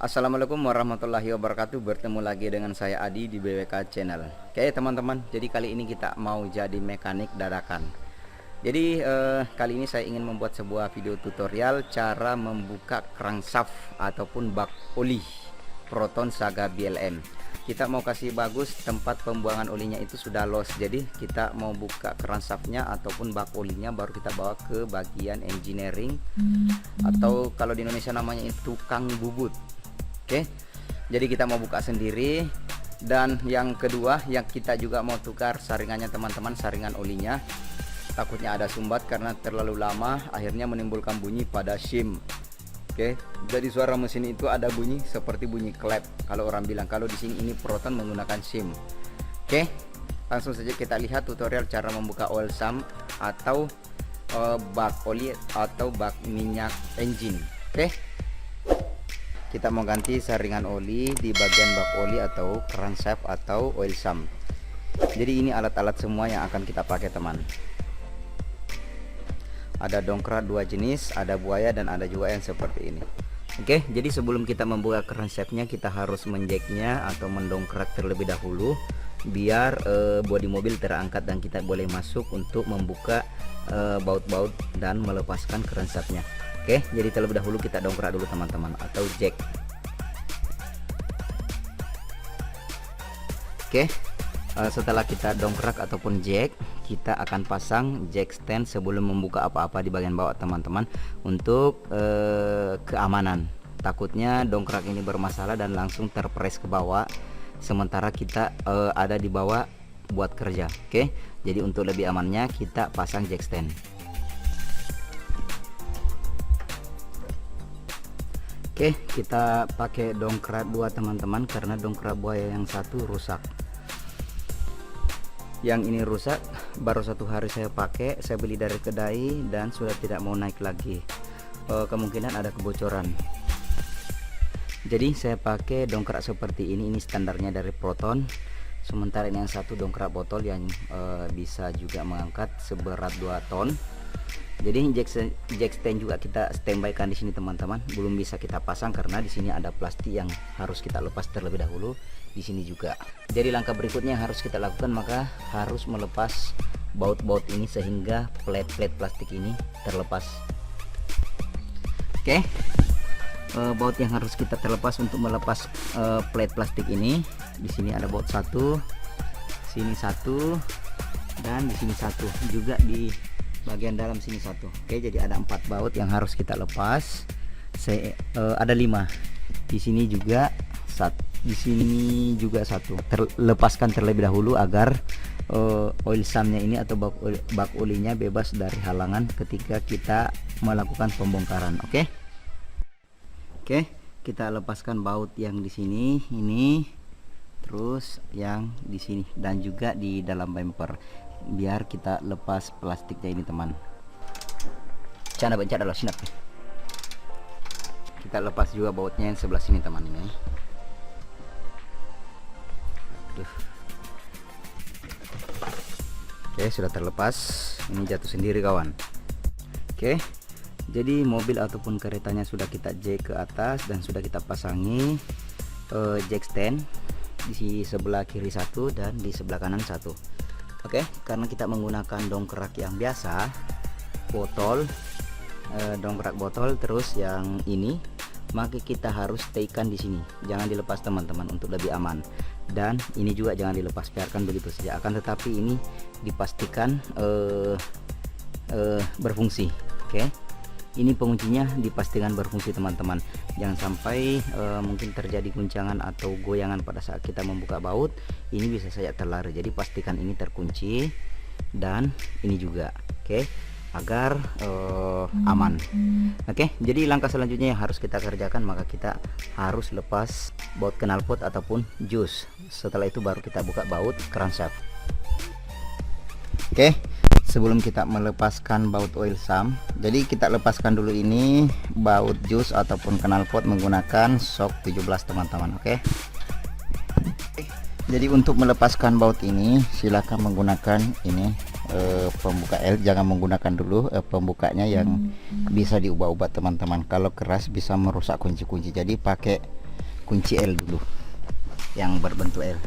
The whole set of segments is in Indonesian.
Assalamualaikum warahmatullahi wabarakatuh. Bertemu lagi dengan saya Adi di BWK Channel. Oke teman-teman, jadi kali ini kita mau jadi mekanik dadakan. Jadi kali ini saya ingin membuat sebuah video tutorial cara membuka crankshaft ataupun bak oli Proton Saga BLM. Kita mau kasih bagus tempat pembuangan olinya itu sudah los, jadi kita mau buka crankshaftnya ataupun bak olinya baru kita bawa ke bagian engineering atau kalau di Indonesia namanya itu tukang bubut. Oke, jadi kita mau buka sendiri. Dan yang kedua, yang kita juga mau tukar saringannya teman-teman, saringan olinya. Takutnya ada sumbat karena terlalu lama, akhirnya menimbulkan bunyi pada shim. Oke, jadi suara mesin itu ada bunyi seperti bunyi klep. Kalau orang bilang, kalau di sini ini Proton menggunakan shim. Oke, langsung saja kita lihat tutorial cara membuka oil sump atau bak oli atau bak minyak engine. Oke. Kita mau ganti saringan oli di bagian bak oli atau crankshaft atau oil sump. Jadi ini alat-alat semua yang akan kita pakai teman. Ada dongkrak dua jenis, ada buaya dan ada juga yang seperti ini. Oke, jadi sebelum kita membuka crankshaftnya kita harus menjacknya atau mendongkrak terlebih dahulu biar bodi mobil terangkat dan kita boleh masuk untuk membuka baut-baut dan melepaskan crankshaftnya. Oke, jadi terlebih dahulu kita dongkrak dulu teman-teman atau jack. Oke, setelah kita dongkrak ataupun jack, kita akan pasang jack stand sebelum membuka apa-apa di bagian bawah teman-teman untuk keamanan. Takutnya dongkrak ini bermasalah dan langsung terpres ke bawah, sementara kita ada di bawah buat kerja. Oke, jadi untuk lebih amannya kita pasang jack stand. Oke, kita pakai dongkrak dua teman-teman karena dongkrak buaya yang satu rusak. Yang ini rusak, baru satu hari saya pakai, saya beli dari kedai dan sudah tidak mau naik lagi. Kemungkinan ada kebocoran. Jadi saya pakai dongkrak seperti ini standarnya dari Proton. Sementara ini yang satu dongkrak botol yang bisa juga mengangkat seberat 2 ton. Jadi jack stand juga kita standby kan di sini teman-teman, belum bisa kita pasang karena di sini ada plastik yang harus kita lepas terlebih dahulu. Di sini juga. Jadi langkah berikutnya yang harus kita lakukan maka harus melepas baut-baut ini sehingga plate-plate plastik ini terlepas. Oke, baut yang harus kita terlepas untuk melepas plate plastik ini. Di sini ada baut satu, sini satu, dan di sini satu juga di bagian dalam sini satu. Oke, jadi ada 4 baut yang harus kita lepas. Ada 5 di sini juga di sini juga satu. Lepaskan terlebih dahulu agar oil sumpnya ini atau bak olinya bebas dari halangan ketika kita melakukan pembongkaran. Oke, kita lepaskan baut yang di sini ini, terus yang di sini dan juga di dalam bumper, biar kita lepas plastiknya ini teman. Cana bencana loh sinap. Kita lepas juga bautnya yang sebelah sini teman ini. Aduh. Oke, sudah terlepas. Ini jatuh sendiri kawan. Oke, jadi mobil ataupun keretanya sudah kita jack ke atas dan sudah kita pasangi jack stand di sebelah kiri satu dan di sebelah kanan satu. Oke, karena kita menggunakan dongkrak yang biasa, botol, dongkrak botol, terus yang ini, maka kita harus staykan di sini. Jangan dilepas teman-teman untuk lebih aman. Dan ini juga jangan dilepas, biarkan begitu saja. Akan tetapi ini dipastikan berfungsi. Oke, ini penguncinya dipastikan berfungsi teman-teman. Jangan sampai mungkin terjadi guncangan atau goyangan pada saat kita membuka baut. Ini bisa saja terlari. Jadi pastikan ini terkunci dan ini juga. Oke, agar aman. Oke, jadi langkah selanjutnya yang harus kita kerjakan maka kita harus lepas baut knalpot ataupun jus. Setelah itu baru kita buka baut crankshaft. Oke, sebelum kita melepaskan baut oil sump, jadi kita lepaskan dulu ini baut jus ataupun knalpot menggunakan shock 17 teman-teman. Oke, jadi untuk melepaskan baut ini silakan menggunakan ini pembuka L, jangan menggunakan dulu pembukanya yang bisa diubah-ubah teman-teman. Kalau keras bisa merusak kunci-kunci, jadi pakai kunci L dulu yang berbentuk L,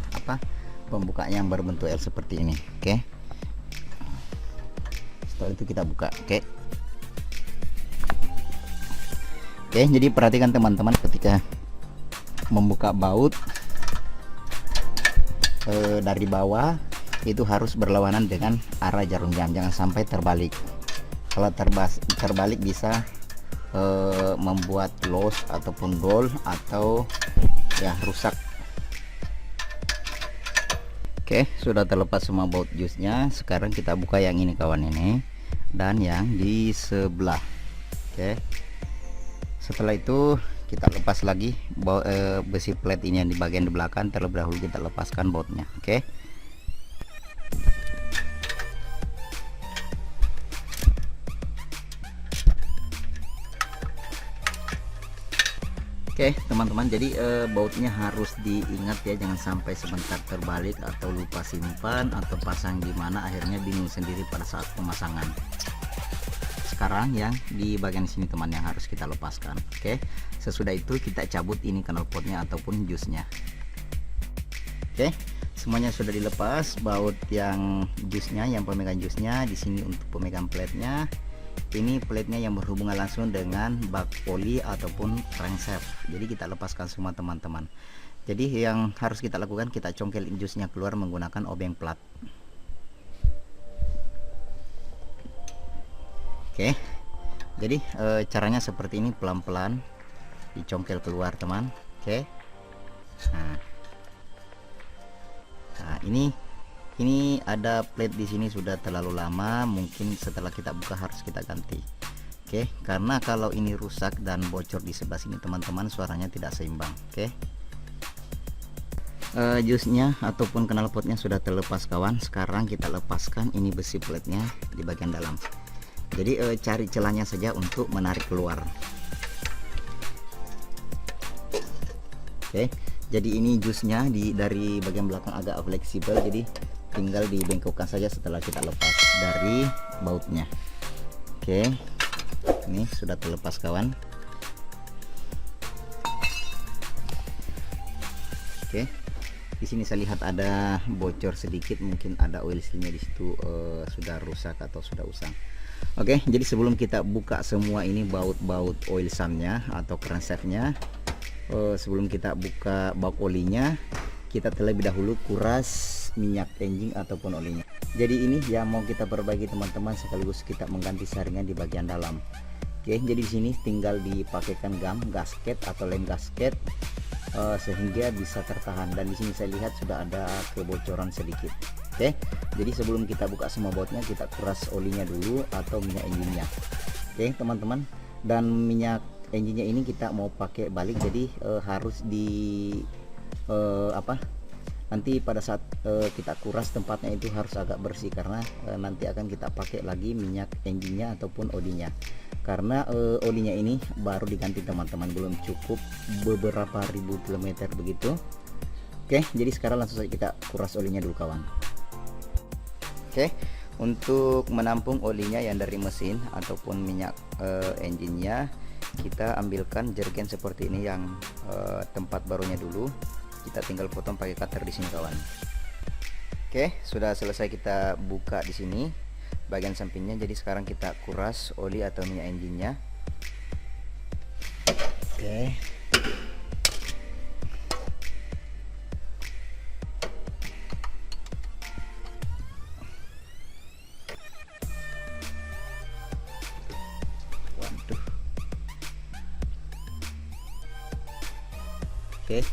pembukanya yang berbentuk L seperti ini. Oke, setelah itu kita buka. Oke, jadi perhatikan teman-teman, ketika membuka baut dari bawah itu harus berlawanan dengan arah jarum jam, jangan sampai terbalik. Kalau terbalik bisa membuat loss ataupun dol atau ya rusak. Oke, sudah terlepas semua baut jusnya. Sekarang kita buka yang ini kawan, ini dan yang di sebelah. Oke, setelah itu kita lepas lagi besi plate ini yang di bagian di belakang. Terlebih dahulu kita lepaskan bautnya. Oke, Oke teman-teman, jadi bautnya harus diingat ya, jangan sampai sebentar terbalik atau lupa simpan atau pasang gimana, akhirnya bingung sendiri pada saat pemasangan. Sekarang yang di bagian sini teman yang harus kita lepaskan. Oke, sesudah itu kita cabut ini knalpotnya ataupun jusnya. Oke, semuanya sudah dilepas. Baut yang jusnya, yang pemegang jusnya di sini untuk pemegang plate-nya. Ini plate-nya yang berhubungan langsung dengan bak oli ataupun crankshaft. Jadi kita lepaskan semua teman-teman. Jadi yang harus kita lakukan, kita congkel jusnya keluar menggunakan obeng plat. Oke, jadi caranya seperti ini, pelan-pelan dicongkel keluar teman. Oke, nah ini ada plate di sini sudah terlalu lama, mungkin setelah kita buka harus kita ganti. Oke, karena kalau ini rusak dan bocor di sebelah sini teman-teman, suaranya tidak seimbang. Oke, jusnya ataupun knalpotnya sudah terlepas kawan. Sekarang kita lepaskan ini besi plate-nya di bagian dalam. Jadi cari celahnya saja untuk menarik keluar. Oke, jadi ini jusnya dari bagian belakang agak fleksibel, jadi tinggal dibengkokkan saja setelah kita lepas dari bautnya. Oke, ini sudah terlepas kawan. Oke, di sini saya lihat ada bocor sedikit, mungkin ada oil sealnya di situ sudah rusak atau sudah usang. Oke, jadi sebelum kita buka semua ini baut-baut oil samnya atau crankshaftnya, sebelum kita buka bak olinya, kita terlebih dahulu kuras minyak engine ataupun olinya. Jadi ini yang mau kita perbaiki teman-teman, sekaligus kita mengganti saringan di bagian dalam. Oke, jadi di sini tinggal dipakaikan gam gasket atau lem gasket sehingga bisa tertahan, dan di sini saya lihat sudah ada kebocoran sedikit. Oke, jadi sebelum kita buka semua bautnya, kita kuras olinya dulu atau minyak engine-nya. Oke teman-teman, dan minyak engine-nya ini kita mau pakai balik, jadi harus di nanti pada saat kita kuras tempatnya itu harus agak bersih, karena nanti akan kita pakai lagi minyak engine-nya ataupun olinya, karena olinya ini baru diganti teman-teman, belum cukup beberapa ribu kilometer begitu. Oke, jadi sekarang langsung saja kita kuras olinya dulu kawan. Oke, untuk menampung olinya yang dari mesin ataupun minyak engine-nya, kita ambilkan jerigen seperti ini yang tempat barunya dulu. Kita tinggal potong pakai cutter di sini kawan. Oke, sudah selesai kita buka di sini bagian sampingnya. Jadi sekarang kita kuras oli atau minyak engine-nya. Oke. Waduh. Oke.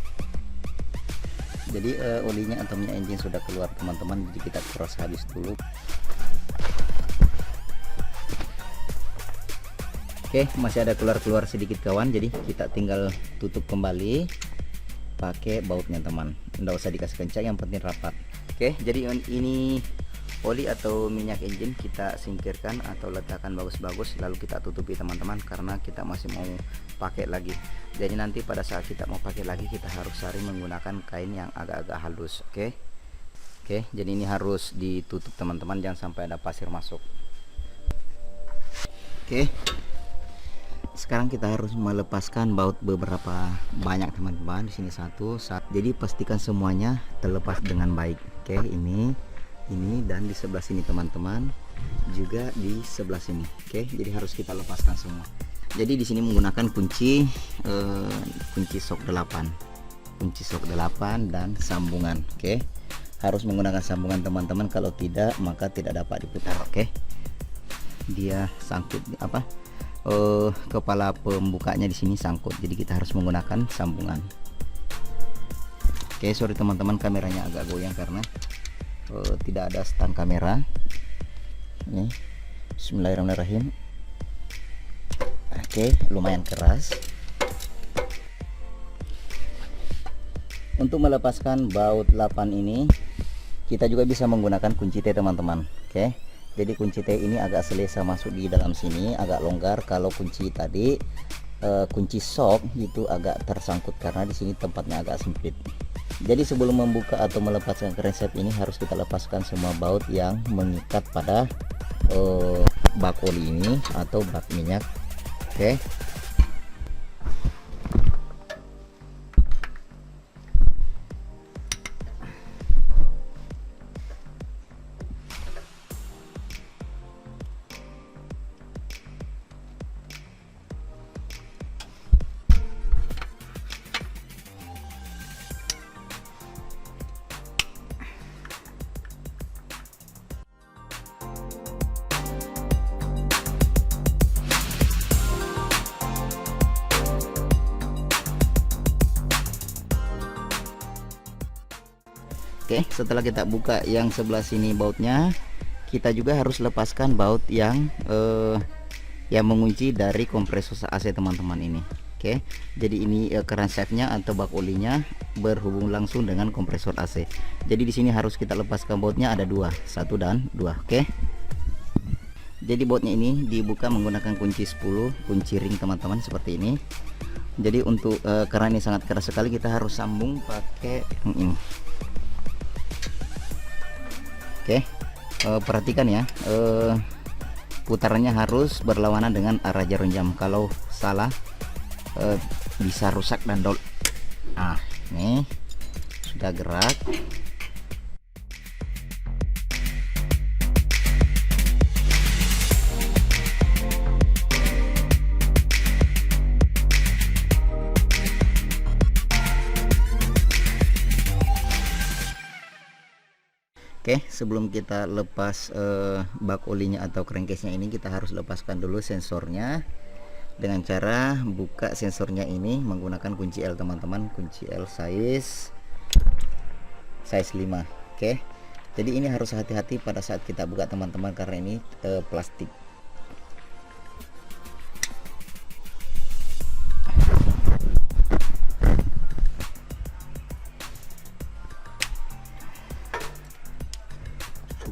Jadi olinya atau minyak engine sudah keluar teman-teman, jadi kita kuras habis dulu. Oke, masih ada keluar-keluar sedikit kawan, jadi kita tinggal tutup kembali pakai bautnya teman. Nggak usah dikasih kencang, yang penting rapat. Oke, jadi ini oli atau minyak engine kita singkirkan atau letakkan bagus-bagus, lalu kita tutupi teman-teman, karena kita masih mau pakai lagi. Jadi nanti pada saat kita mau pakai lagi, kita harus saring menggunakan kain yang agak-agak halus. Oke, jadi ini harus ditutup teman-teman, jangan sampai ada pasir masuk. Oke, Sekarang kita harus melepaskan baut beberapa banyak teman-teman. Di sini satu. Jadi pastikan semuanya terlepas dengan baik. Oke, ini dan di sebelah sini teman-teman, juga di sebelah sini. Oke, jadi harus kita lepaskan semua. Jadi di sini menggunakan kunci sok 8. Kunci sok 8 dan sambungan. Oke. Harus menggunakan sambungan teman-teman, kalau tidak maka tidak dapat diputar. Oke. Dia sangkut kepala pembukanya di sini sangkut, jadi kita harus menggunakan sambungan. Oke, sorry teman-teman, kameranya agak goyang karena tidak ada stand kamera. Ini bismillahirrahmanirrahim. Oke, lumayan keras. Untuk melepaskan baut 8 ini kita juga bisa menggunakan kunci T teman-teman. Oke, jadi kunci T ini agak selesa masuk di dalam sini, agak longgar. Kalau kunci tadi kunci sok itu agak tersangkut karena di sini tempatnya agak sempit. Jadi sebelum membuka atau melepaskan kresek ini harus kita lepaskan semua baut yang mengikat pada bak oli ini atau bak minyak. Oke. Oke, setelah kita buka yang sebelah sini bautnya, kita juga harus lepaskan baut yang mengunci dari kompresor AC teman-teman ini. Oke, jadi ini keran shaftnya atau bak olinya berhubung langsung dengan kompresor AC. Jadi di sini harus kita lepaskan bautnya, ada dua, 1 dan 2. Oke, jadi bautnya ini dibuka menggunakan kunci 10, kunci ring teman-teman seperti ini. Jadi untuk karena ini sangat keras sekali, kita harus sambung pakai ini. Oke, perhatikan ya, putarannya harus berlawanan dengan arah jarum jam. Kalau salah bisa rusak dan dol. Nah, ini sudah gerak. Oke, sebelum kita lepas bak olinya atau crankcase-nya ini, kita harus lepaskan dulu sensornya dengan cara buka sensornya ini menggunakan kunci L teman-teman, kunci L size 5. Oke, jadi ini harus hati-hati pada saat kita buka teman-teman karena ini plastik.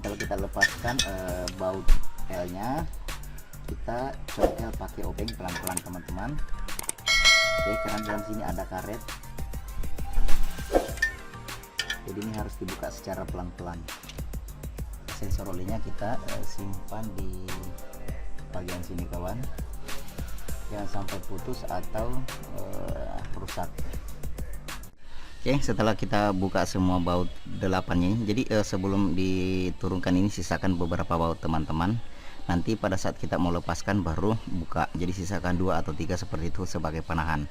Setelah kita lepaskan baut L nya, kita coba pakai obeng pelan-pelan teman-teman. Oke, karena dalam sini ada karet, jadi ini harus dibuka secara pelan-pelan. Sensor olinya kita simpan di bagian sini kawan, jangan sampai putus atau rusak. Oke, setelah kita buka semua baut 8-nya, jadi sebelum diturunkan ini sisakan beberapa baut teman-teman. Nanti pada saat kita mau lepaskan baru buka. Jadi sisakan 2 atau 3 seperti itu sebagai panahan.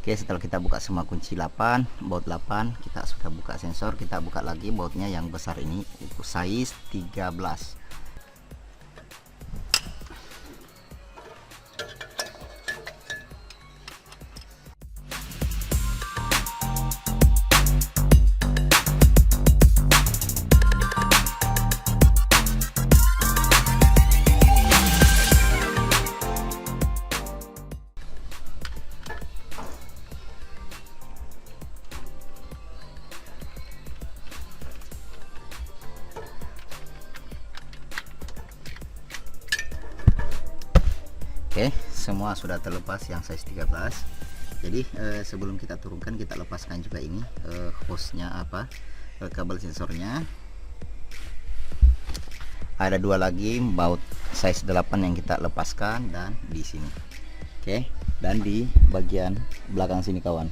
Oke, setelah kita buka semua kunci 8, baut 8, kita sudah buka sensor, kita buka lagi bautnya yang besar ini, itu size 13. Oke, semua sudah terlepas yang size 13. Jadi sebelum kita turunkan, kita lepaskan juga ini hostnya kabel sensornya. Ada 2 lagi baut size 8 yang kita lepaskan dan di sini. Oke, Oke, dan di bagian belakang sini kawan.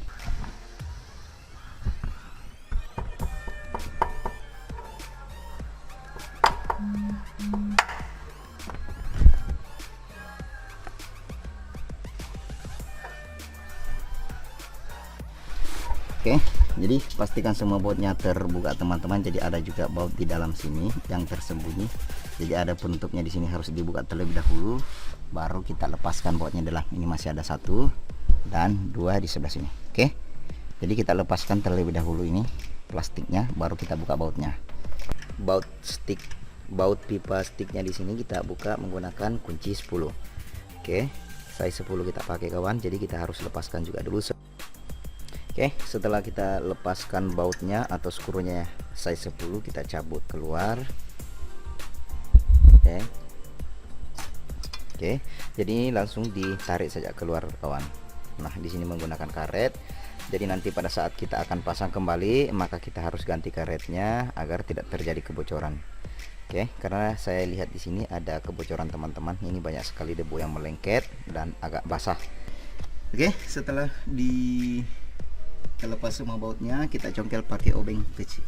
Oke, jadi pastikan semua bautnya terbuka teman-teman. Jadi ada juga baut di dalam sini yang tersembunyi. Jadi ada penutupnya di sini, harus dibuka terlebih dahulu, baru kita lepaskan bautnya. Adalah ini masih ada 1 dan 2 di sebelah sini. Oke, jadi kita lepaskan terlebih dahulu ini plastiknya, baru kita buka bautnya. Baut pipa sticknya di sini kita buka menggunakan kunci 10. Oke, size 10 kita pakai kawan. Jadi kita harus lepaskan juga dulu. Oke, setelah kita lepaskan bautnya atau skrunya size 10, kita cabut keluar. Oke, jadi langsung ditarik saja keluar kawan. Nah, di sini menggunakan karet. Jadi nanti pada saat kita akan pasang kembali, maka kita harus ganti karetnya agar tidak terjadi kebocoran. Oke, karena saya lihat di sini ada kebocoran teman-teman. Ini banyak sekali debu yang melengket dan agak basah. Oke, setelah terlepas semua bautnya, kita congkel pakai obeng kecil,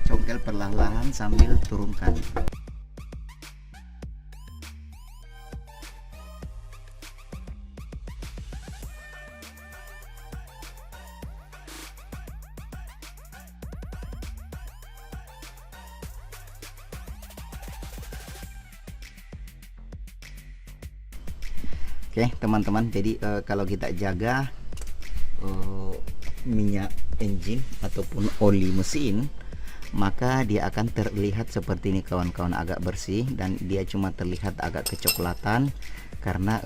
congkel perlahan-lahan sambil turunkan. Oke teman-teman, jadi kalau kita jaga minyak engine ataupun oli mesin, maka dia akan terlihat seperti ini kawan-kawan, agak bersih, dan dia cuma terlihat agak kecoklatan karena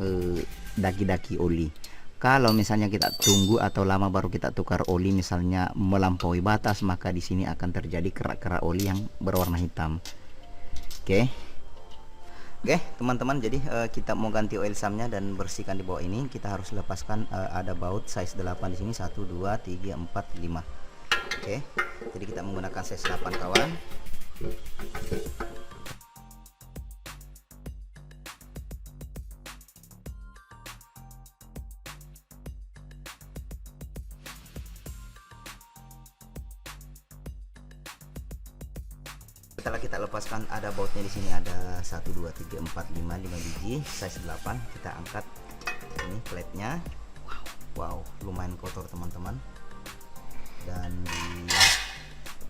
daki-daki oli. Kalau misalnya kita tunggu atau lama baru kita tukar oli, misalnya melampaui batas, maka di sini akan terjadi kerak-kerak oli yang berwarna hitam. Oke teman-teman, jadi kita mau ganti oil samnya dan bersihkan di bawah ini. Kita harus lepaskan, ada baut size 8 di sini, 1 2 3 4 5. Oke, jadi kita menggunakan size 8 kawan. Setelah kita lepaskan, ada bautnya di sini, ada 1 2 3 4 5 biji size 8. Kita angkat ini platenya. Wow, lumayan kotor teman-teman. Dan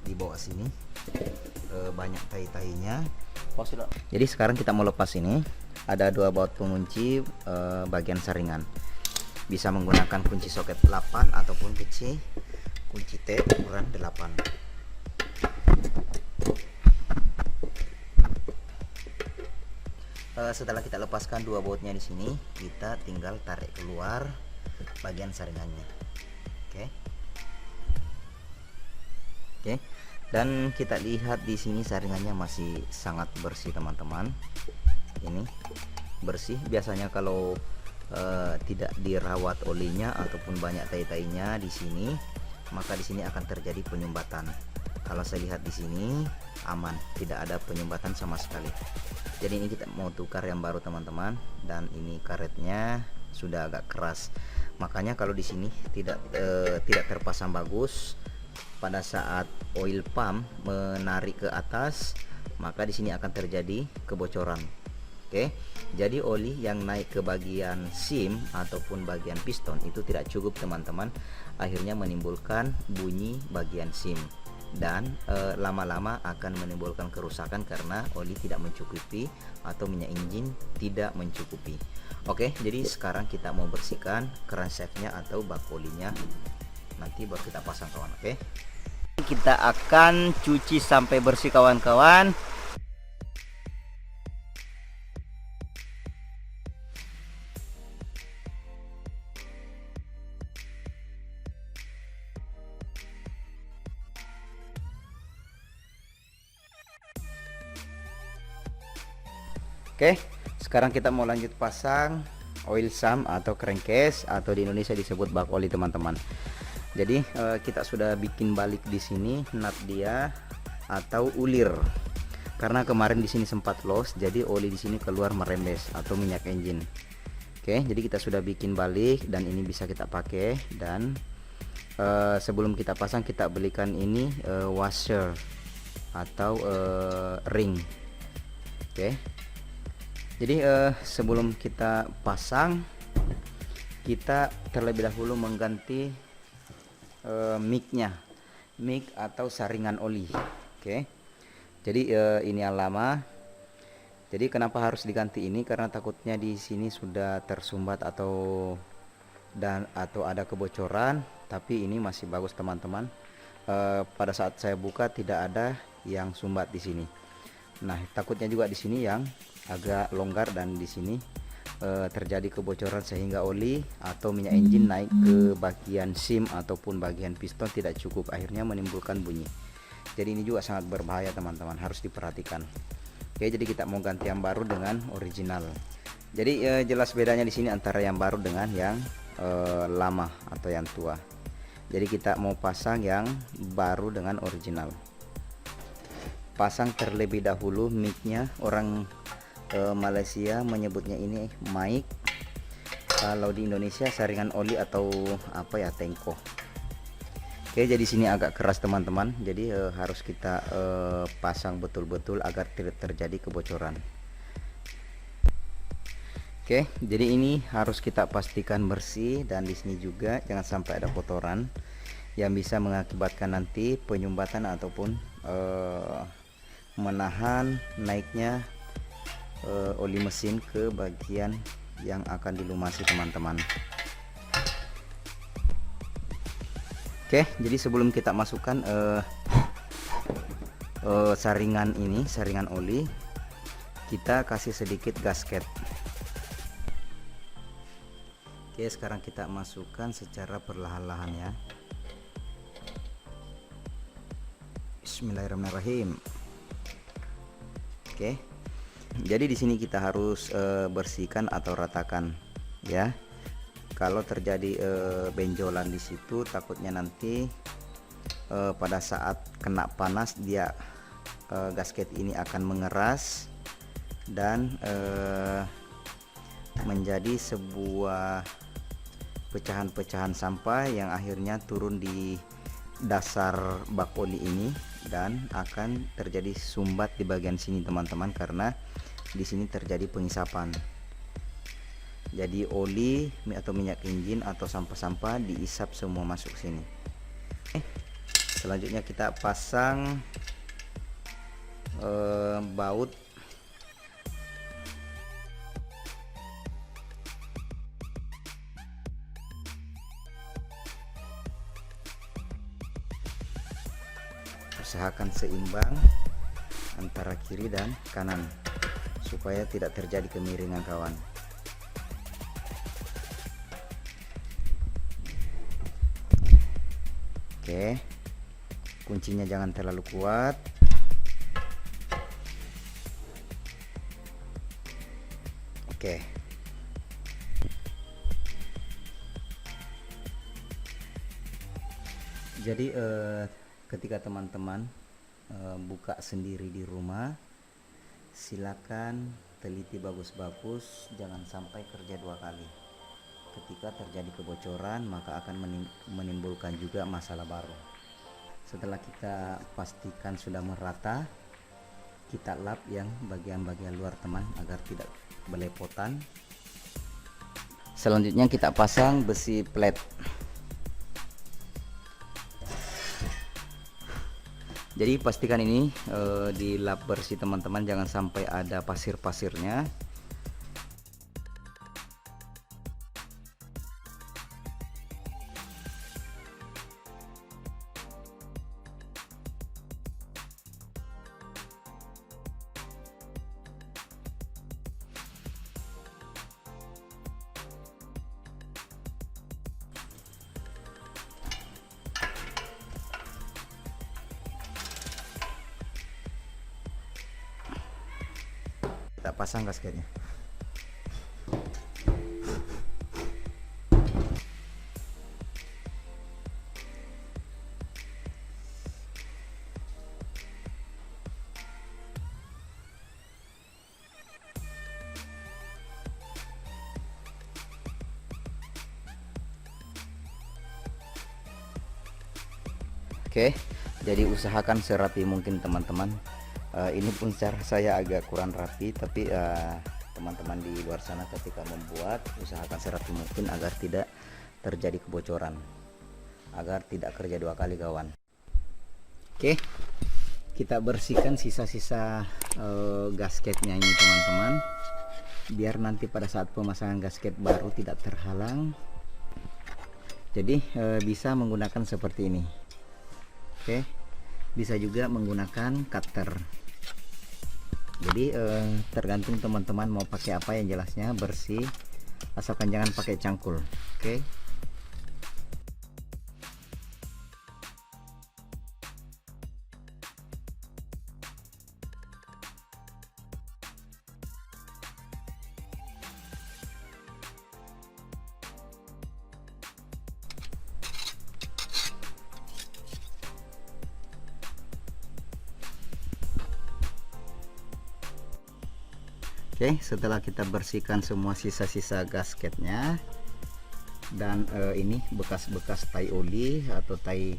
di bawah sini banyak tai-tainya. Jadi sekarang kita mau lepas ini. Ada 2 baut pengunci bagian saringan. Bisa menggunakan kunci soket 8 ataupun kunci T ukuran 8. Setelah kita lepaskan 2 bautnya di sini, kita tinggal tarik keluar bagian saringannya. Oke. Dan kita lihat di sini saringannya masih sangat bersih teman-teman. Ini bersih. Biasanya kalau tidak dirawat olinya ataupun banyak tai-tainya di sini, maka di sini akan terjadi penyumbatan. Kalau saya lihat di sini aman, tidak ada penyumbatan sama sekali. Jadi ini kita mau tukar yang baru teman-teman, dan ini karetnya sudah agak keras. Makanya kalau di sini tidak terpasang bagus, pada saat oil pump menarik ke atas, maka di sini akan terjadi kebocoran. Oke, jadi oli yang naik ke bagian sim ataupun bagian piston itu tidak cukup teman-teman, akhirnya menimbulkan bunyi bagian sim. Dan lama-lama akan menimbulkan kerusakan karena oli tidak mencukupi atau minyak engine tidak mencukupi. Oke, jadi sekarang kita mau bersihkan crankshaftnya atau bak olinya, nanti baru kita pasang kawan. Oke, kita akan cuci sampai bersih kawan-kawan. Oke, sekarang kita mau lanjut pasang oil sum atau crankcase, atau di Indonesia disebut bak oli teman-teman. Jadi kita sudah bikin balik di sini nut dia atau ulir. Karena kemarin di sini sempat loss, jadi oli di sini keluar merembes atau minyak engine. Oke, jadi kita sudah bikin balik dan ini bisa kita pakai. Dan sebelum kita pasang kita belikan ini washer atau ring. Oke, jadi sebelum kita pasang kita terlebih dahulu mengganti mic atau saringan oli. Oke, jadi ini yang lama. Jadi kenapa harus diganti ini, karena takutnya di sini sudah tersumbat atau ada kebocoran. Tapi ini masih bagus teman-teman. Pada saat saya buka tidak ada yang sumbat di sini. Nah, takutnya juga di sini yang agak longgar dan di sini terjadi kebocoran sehingga oli atau minyak engine naik ke bagian sim ataupun bagian piston tidak cukup, akhirnya menimbulkan bunyi. Jadi ini juga sangat berbahaya teman-teman, harus diperhatikan. Oke, jadi kita mau ganti yang baru dengan original. Jadi jelas bedanya di sini antara yang baru dengan yang lama atau yang tua. Jadi kita mau pasang yang baru dengan original. Pasang terlebih dahulu mic-nya. Orang Malaysia menyebutnya ini mic. Kalau di Indonesia saringan oli atau apa ya, tengko. Oke, jadi sini agak keras teman-teman. Jadi harus kita pasang betul-betul agar tidak terjadi kebocoran. Oke, jadi ini harus kita pastikan bersih dan di sini juga jangan sampai ada kotoran yang bisa mengakibatkan nanti penyumbatan ataupun menahan naiknya oli mesin ke bagian yang akan dilumasi teman-teman. Oke, jadi sebelum kita masukkan saringan oli, kita kasih sedikit gasket. Oke, sekarang kita masukkan secara perlahan-lahan ya. Bismillahirrahmanirrahim. Oke, jadi di sini kita harus bersihkan atau ratakan ya. Kalau terjadi benjolan di situ, takutnya nanti pada saat kena panas dia gasket ini akan mengeras dan menjadi sebuah pecahan-pecahan sampah yang akhirnya turun di dasar bak oli ini dan akan terjadi sumbat di bagian sini teman-teman, karena di sini terjadi pengisapan. Jadi oli atau minyak engine atau sampah-sampah diisap semua masuk sini. Selanjutnya kita pasang baut. Usahakan seimbang antara kiri dan kanan supaya tidak terjadi kemiringan kawan. Oke, kuncinya jangan terlalu kuat. Oke, jadi ketika teman-teman buka sendiri di rumah, silakan teliti bagus-bagus, jangan sampai kerja dua kali. Ketika terjadi kebocoran maka akan menimbulkan juga masalah baru. Setelah kita pastikan sudah merata, kita lap yang bagian-bagian luar teman agar tidak belepotan. Selanjutnya kita pasang besi plat. Jadi pastikan ini dilap bersih teman-teman, jangan sampai ada pasir-pasirnya. Kita pasang gasketnya. Oke, jadi usahakan serapi mungkin teman-teman. Ini pun cara saya agak kurang rapi, tapi teman-teman di luar sana ketika membuat usahakan serapi mungkin agar tidak terjadi kebocoran, agar tidak kerja dua kali kawan. Oke, kita bersihkan sisa-sisa gasketnya ini teman-teman, biar nanti pada saat pemasangan gasket baru tidak terhalang. Jadi bisa menggunakan seperti ini. Oke, bisa juga menggunakan cutter. Jadi tergantung teman-teman mau pakai apa, yang jelasnya bersih, asalkan jangan pakai cangkul. Oke. Oke, setelah kita bersihkan semua sisa-sisa gasketnya dan ini bekas-bekas tai oli atau tai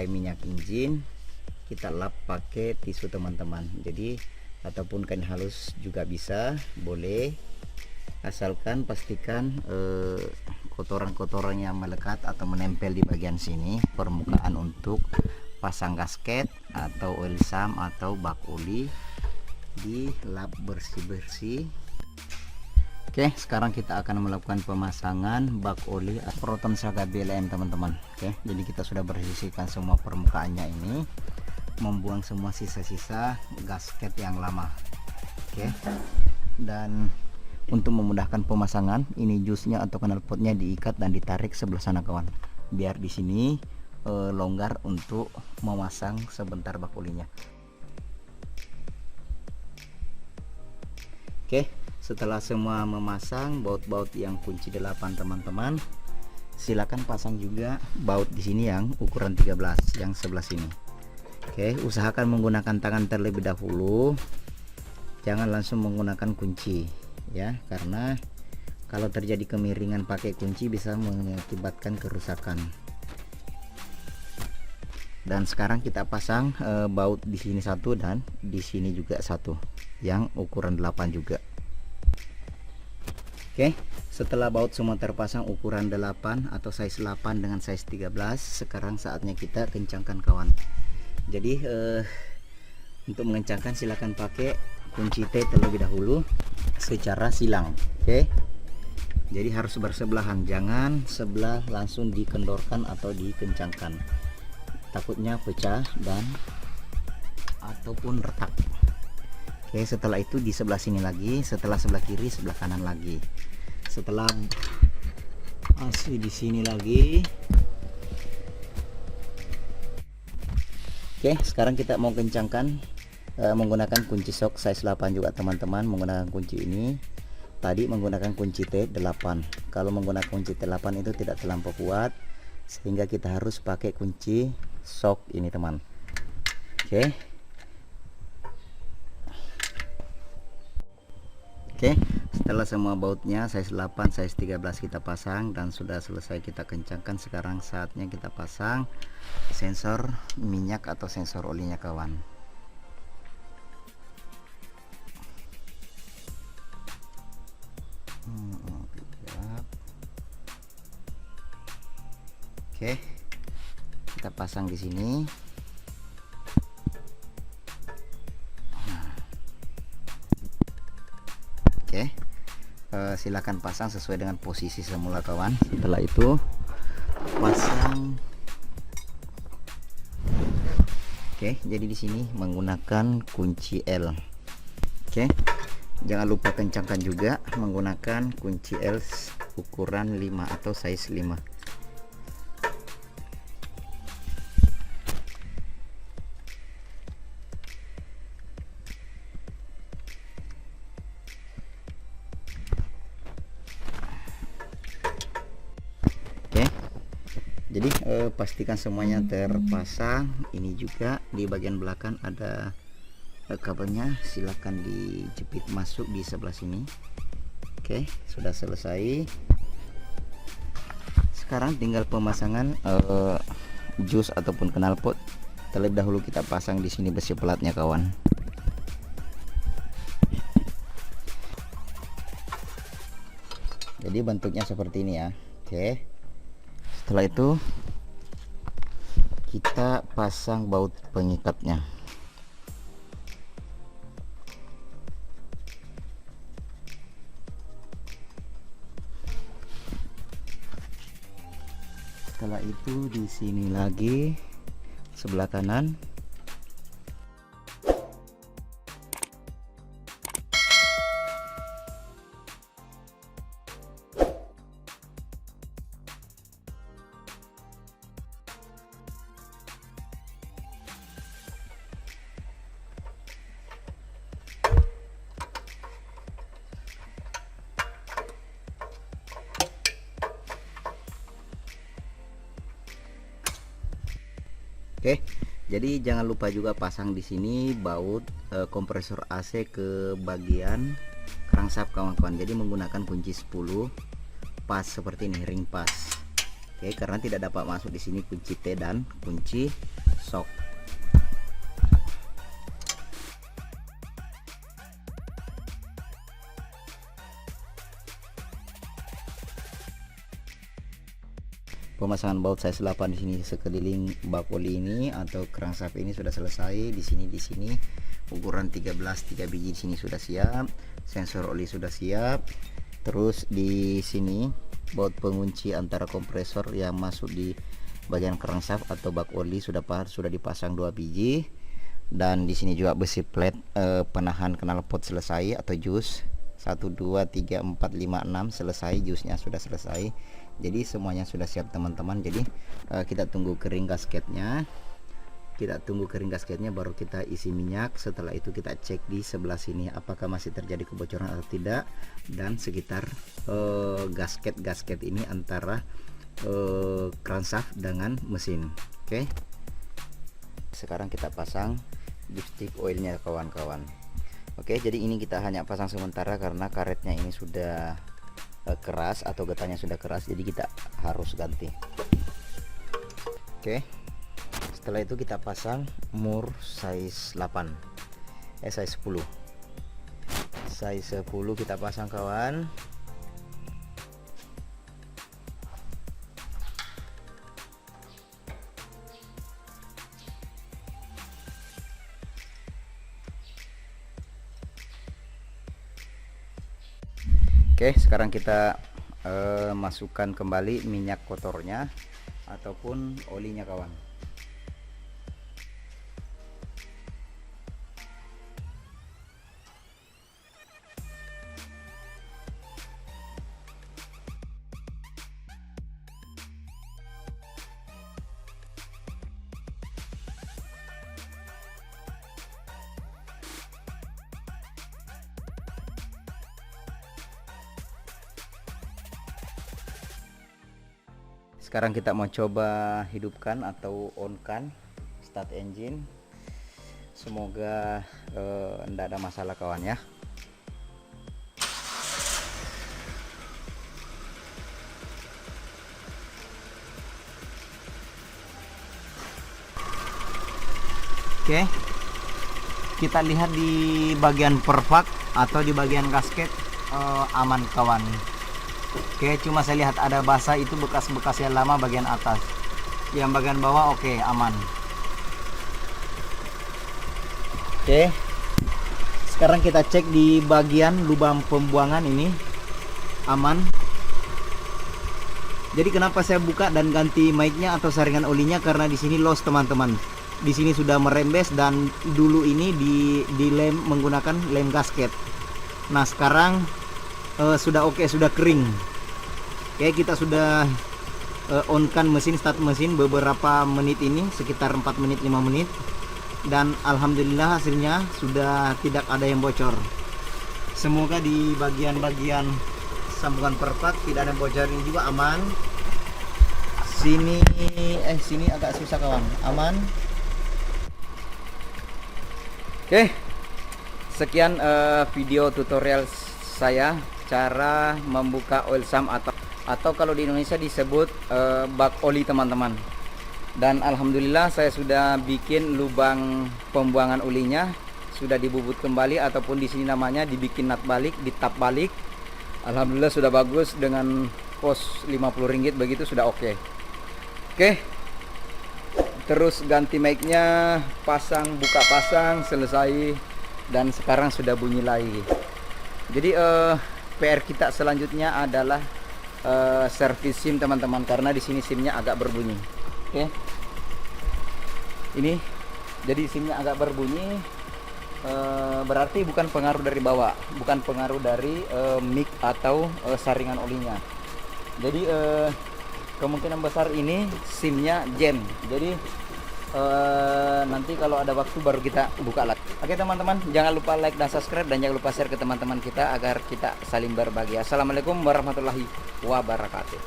minyak injin, kita lap pakai tisu teman-teman. Jadi ataupun kain halus juga bisa, boleh, asalkan pastikan kotoran-kotoran yang melekat atau menempel di bagian sini permukaan untuk pasang gasket atau oil sum atau bak oli di lap bersih-bersih. Oke, sekarang kita akan melakukan pemasangan bak oli Proton Saga BLM teman-teman. Oke, jadi kita sudah bersihkan semua permukaannya ini, membuang semua sisa-sisa gasket yang lama. Oke, dan untuk memudahkan pemasangan, ini jusnya atau knalpotnya diikat dan ditarik sebelah sana kawan, biar di sini longgar untuk memasang sebentar bak olinya. Oke, setelah semua memasang baut-baut yang kunci 8 teman-teman, silakan pasang juga baut di sini yang ukuran 13 yang sebelah sini. Oke, usahakan menggunakan tangan terlebih dahulu, jangan langsung menggunakan kunci ya, karena kalau terjadi kemiringan pakai kunci bisa mengakibatkan kerusakan. Dan sekarang kita pasang baut di sini satu dan di sini juga satu yang ukuran 8 juga. Oke, setelah baut semua terpasang ukuran 8 atau size 8 dengan size 13, sekarang saatnya kita kencangkan kawan. Jadi untuk mengencangkan silakan pakai kunci T terlebih dahulu secara silang. Oke, jadi harus bersebelahan, jangan sebelah langsung dikendorkan atau dikencangkan, takutnya pecah dan ataupun retak. Oke, setelah itu di sebelah sini lagi, setelah sebelah kiri, sebelah kanan lagi, setelah masih di sini lagi. Oke, sekarang kita mau kencangkan menggunakan kunci sok size 8 juga teman-teman. Menggunakan kunci ini tadi menggunakan kunci T8. Kalau menggunakan kunci T8 itu tidak terlampau kuat, sehingga kita harus pakai kunci sok ini teman. Oke, setelah semua bautnya size 8 size 13 kita pasang dan sudah selesai kita kencangkan, sekarang saatnya kita pasang sensor minyak atau sensor olinya kawan. Oke, kita pasang di sini. Oke, silakan pasang sesuai dengan posisi semula kawan. Setelah itu pasang. Oke, jadi di sini menggunakan kunci L. Oke, jangan lupa kencangkan juga menggunakan kunci L ukuran 5 atau size 5. Jadi pastikan semuanya terpasang. Ini juga di bagian belakang ada kabelnya, silakan dijepit masuk di sebelah sini. Oke, sudah selesai. Sekarang tinggal pemasangan jus ataupun knalpot, terlebih dahulu kita pasang di sini besi pelatnya kawan. Jadi bentuknya seperti ini ya. Oke, setelah itu kita pasang baut pengikatnya. Setelah itu di sini lagi sebelah kanan. Oke, jadi jangan lupa juga pasang di sini baut kompresor AC ke bagian crankshaft kawan-kawan. Jadi menggunakan kunci 10 pas seperti ini, ring pas. Oke, karena tidak dapat masuk di sini kunci T dan kunci shock. Pemasangan baut size 8 di sini sekeliling bak oli ini atau crankshaft ini sudah selesai. Di sini ukuran 13 3 biji di sini sudah siap. Sensor oli sudah siap. Terus di sini baut pengunci antara kompresor yang masuk di bagian crankshaft atau bak oli sudah dipasang 2 biji. Dan di sini juga besi plate penahan knalpot selesai atau jus 1 2 3 4 5 6 selesai, jusnya sudah selesai. Jadi semuanya sudah siap teman-teman. Jadi kita tunggu kering gasketnya. Baru kita isi minyak. Setelah itu kita cek di sebelah sini apakah masih terjadi kebocoran atau tidak, dan sekitar gasket ini antara crankshaft dengan mesin. Oke. Sekarang kita pasang dipstick oilnya kawan-kawan. Oke, jadi ini kita hanya pasang sementara karena karetnya ini sudah keras atau getahnya sudah keras, jadi kita harus ganti. Oke, setelah itu kita pasang mur size 8 size 10 kita pasang kawan. Oke, sekarang kita masukkan kembali minyak kotornya ataupun olinya kawan. Sekarang kita mau coba hidupkan atau on kan start engine. Semoga tidak ada masalah kawan ya. Oke, kita lihat di bagian pervak atau di bagian gasket aman kawan. Oke, cuma saya lihat ada basah, itu bekas-bekas yang lama bagian atas. Yang bagian bawah oke, aman. Oke, sekarang kita cek di bagian lubang pembuangan ini aman. Jadi kenapa saya buka dan ganti mic-nya atau saringan olinya, karena di sini loss teman-teman. Di sini sudah merembes dan dulu ini dilem menggunakan lem gasket. Nah sekarang sudah oke, sudah kering. Oke, kita sudah on kan mesin, start mesin beberapa menit ini, sekitar 4 menit 5 menit, dan alhamdulillah hasilnya sudah tidak ada yang bocor. Semoga di bagian-bagian sambungan pervak tidak ada yang bocor, ini juga aman. Sini agak susah kawan, aman. Oke, sekian video tutorial saya cara membuka oil sump atau kalau di Indonesia disebut bak oli teman-teman. Dan alhamdulillah saya sudah bikin lubang pembuangan olinya, sudah dibubut kembali ataupun di sini namanya dibikin nut balik, ditap balik. Alhamdulillah sudah bagus dengan kos Rp50 begitu sudah oke. Oke. Terus ganti mic-nya, pasang, buka pasang, selesai dan sekarang sudah bunyi lagi. Jadi PR kita selanjutnya adalah servis SIM teman-teman, karena di sini SIM-nya agak berbunyi. Oke. Ini jadi SIM-nya agak berbunyi, berarti bukan pengaruh dari bawah, bukan pengaruh dari mic atau saringan olinya. Jadi kemungkinan besar ini SIM-nya jam. Jadi nanti kalau ada waktu baru kita buka lagi. Oke teman-teman, jangan lupa like dan subscribe dan jangan lupa share ke teman-teman kita agar kita saling berbagi. Assalamualaikum warahmatullahi wabarakatuh.